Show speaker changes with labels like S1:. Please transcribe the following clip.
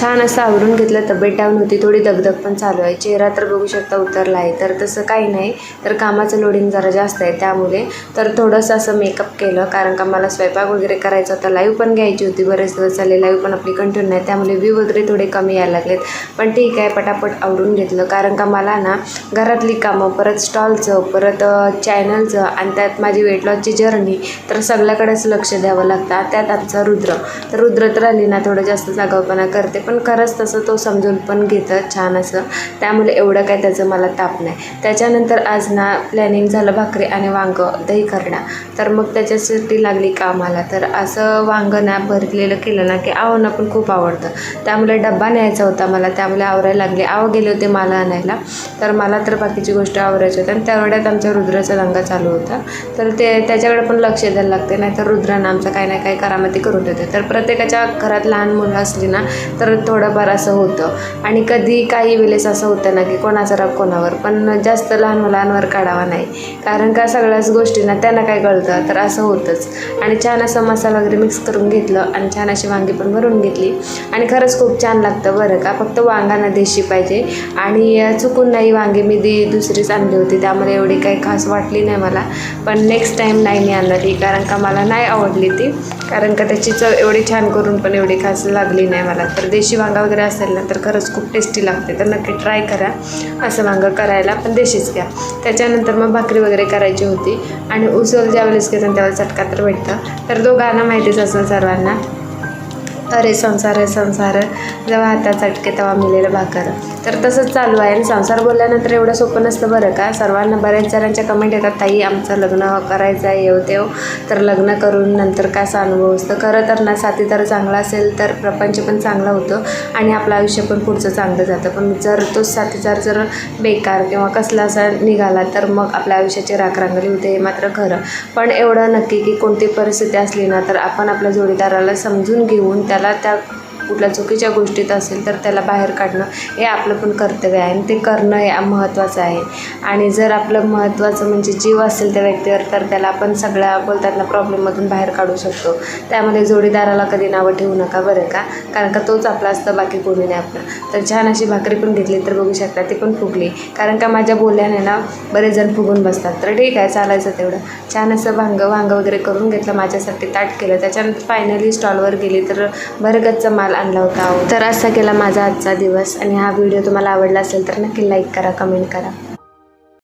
S1: छान असं आवरून घेतलं. तब्येत डाऊन होती, थोडी दगदग पण चालू आहे. चेहरा तर बघू शकता उतरला आहे. तर तसं काही नाही, तर कामाचं लोडिंग जरा जास्त आहे त्यामुळे तर थोडंसं असं मेकअप केलं. कारण का मला स्वयंपाक वगैरे करायचा होता, लाईव्ह पण घ्यायची होती. बरेच दिवस झाले लाईव्ह पण आपली कंटिन्यू नाही, त्यामुळे व्ह्यू वगैरे थोडे कमी यायला लागलेत. पण ठीक आहे, पटापट आवरून घेतलं. कारण का मला ना घरातली कामं, परत स्टॉलचं, परत चॅनलचं आणि त्यात माझी वेट लॉसची जर्नी, तर सगळ्याकडेच लक्ष द्यावं लागतं. त्यात आमचा रुद्र तर आली ना थोडं जास्त जागावपणा करते, पण खरंच तसं तो समजून पण घेतं छान असं, त्यामुळे एवढं काय त्याचं मला ताप नाही. त्याच्यानंतर आज ना प्लॅनिंग झालं भाकरी आणि वांगं दही खरडा, तर मग त्याच्यासाठी लागली कामाला. तर असं वांगं ना भरलेलं केलं ना की आवना पण खूप आवडतं, त्यामुळे डब्बा न्यायचा होता मला, त्यामुळे आवरायला लागले. गेले होते मला आणायला, तर मला तर बाकीची गोष्ट आवरायची होत्या आणि तेवढ्यात आमच्या रुद्राचा दंगा चालू होता. तर त्याच्याकडे पण लक्ष द्यायला लागते, नाही तर रुद्रानं आमचं काही ना काही करामती करून देते. तर प्रत्येकाच्या घरात लहान मुलं असली ना तर थोडंफार असं होतं, आणि कधी काही वेळेस असं होतं ना की कोणाचा राग कोणावर, पण जास्त लहान मुलांवर काढावा नाही. कारण का सगळ्याच गोष्टी ना त्यांना काय कळतं, तर असं होतंच. आणि छान असं मसाला वगैरे मिक्स करून घेतलं आणि छान अशी वांगी पण भरून घेतली. आणि खरंच खूप छान लागतं बरं का. फक्त वांगाना देशी पाहिजे, आणि चुकून नाही वांगी मी दुसरीच आणली होती, त्यामुळे एवढी काही खास वाटली नाही मला. पण नेक्स्ट टाईम नाही मी आणणार ती, कारण का मला नाही आवडली ती, कारण का त्याची चव एवढी छान करून पण एवढी खास लागली नाही मला. तर देशी वांगा वगैरे असेल ना तर खरंच खूप टेस्टी लागते, तर नक्की ट्राय करा असं वांगं करायला, पण देशीच घ्या. त्याच्यानंतर मग भाकरी वगैरे करायची होती, आणि उसळ ज्यावेळेस घेतात त्यावेळेस चटका तर भेटतं. तर तो गाणं माहितीच असेल सर्वांना, अरे संसार आहे संसार, जेव्हा हातात चटके तेव्हा मिळेल भाकर. तर तसंच चालू आहे. आणि संसार बोलल्यानंतर एवढं सोपं नसतं बरं का. सर्वांना बऱ्याच जणांच्या कमेंट येतात, ताई आमचं लग्न करायचं आहे येव तर लग्न करून नंतर कसा अनुभव असतं. खरं तर ना साथीदार चांगला असेल तर प्रपंच पण चांगला होतं आणि आपलं आयुष्य पण पुढचं चांगलं जातं. पण जर तोच साथीदार जर बेकार किंवा कसला असा निघाला तर मग आपल्या आयुष्याची राखरांगली होते, हे मात्र खरं. पण एवढं नक्की की कोणती परिस्थिती असली ना तर आपण आपल्या जोडीदाराला समजून घेऊन त्याला त्या कुठल्या चुकीच्या गोष्टीत असेल तर त्याला बाहेर काढणं हे आपलं पण कर्तव्य आहे, आणि ते करणं हे महत्त्वाचं आहे. आणि जर आपलं महत्त्वाचं म्हणजे जीव असेल त्या व्यक्तीवर, तर त्याला आपण सगळ्या बोलतात ना प्रॉब्लेममधून बाहेर काढू शकतो. त्यामध्ये जोडीदाराला कधी नावं ठेवू नका बरं का, कारण का तोच आपला असतं, बाकी कोणी नाही आपलं. तर छान अशी भाकरी पण घेतली, तर बघू शकता ती पण फुगली, कारण का माझ्या बोलल्याने ना बरेच जण फुगून बसतात. तर ठीक आहे, चालायचं तेवढं. छान असं वांगं वगैरे करून घेतलं, माझ्यासाठी ताट केलं. त्याच्यानंतर फायनली स्टॉलवर गेली तर भरगच्च माल आणला होता. तर असा केला माझा आजचा दिवस. आणि हा व्हिडिओ तुम्हाला आवडला असेल तर नक्की लाईक करा, कमेंट करा.